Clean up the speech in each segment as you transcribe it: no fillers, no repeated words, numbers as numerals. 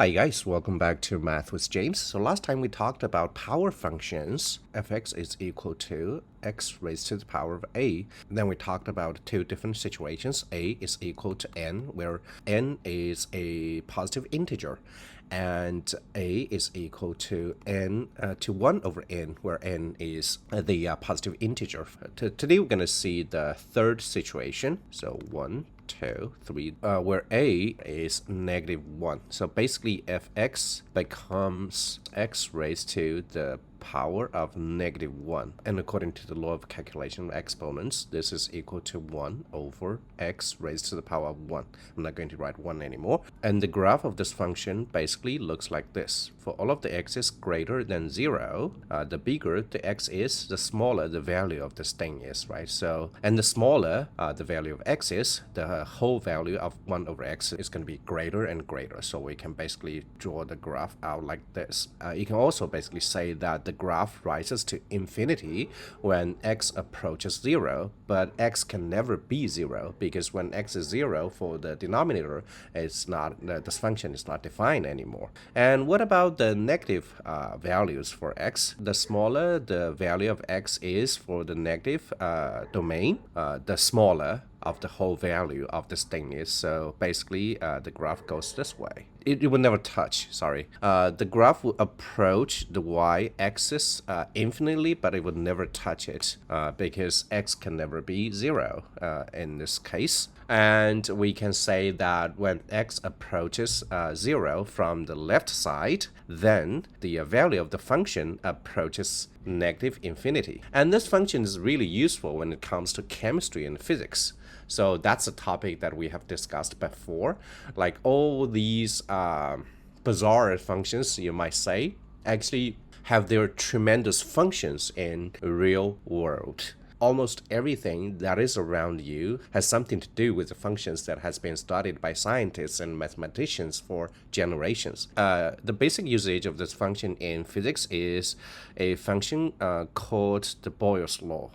Hi guys, welcome back to Math with James. So last time we talked about power functions. Fx is equal to x raised to the power of a. Then we talked about two different situations. A is equal to n, where n is a positive integer, and a is equal to n to 1 over n, where n is the positive integer. Today we're going to see the third situation. So 1, 2, 3, where a is -1. So basically fx becomes x raised to the power of -1. And according to the law of calculation of exponents, this is equal to 1 over x raised to the power of 1. I'm not going to write 1 anymore. And the graph of this function basically looks like this. For all of the x's greater than 0, the bigger the x is, the smaller the value of this thing is, right? So, and the smaller the value of x is, the whole value of 1 over x is going to be greater and greater. So we can basically draw the graph out like this. You can also basically say that the graph rises to infinity when x approaches 0, but x can never be 0, because when x is 0 for the denominator, it's not, this function is not defined anymore. And what about the negative values for x? The smaller the value of x is for the negative domain, the smaller of the whole value of this thing is. So basically the graph goes this way. It will never touch, sorry. The graph will approach the y-axis infinitely, but it will never touch it because x can never be 0 in this case. And we can say that when x approaches 0 from the left side, then the value of the function approaches -infinity. And this function is really useful when it comes to chemistry and physics. So that's a topic that we have discussed before. Like all these bizarre functions, you might say, actually have their tremendous functions in real world. Almost everything that is around you has something to do with the functions that has been studied by scientists and mathematicians for generations. The basic usage of this function in physics is a function called the Boyle's law.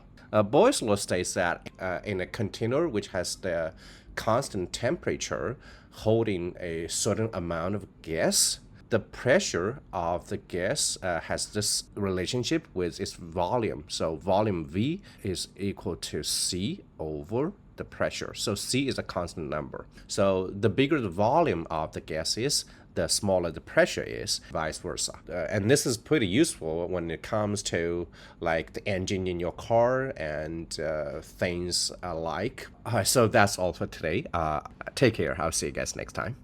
Boyle's law states that in a container which has the constant temperature holding a certain amount of gas, the pressure of the gas has this relationship with its volume. So volume V is equal to C over the pressure. So C is a constant number. So the bigger the volume of the gas is, the smaller the pressure is, vice versa. And this is pretty useful when it comes to like the engine in your car and things alike. So that's all for today. Take care. I'll see you guys next time.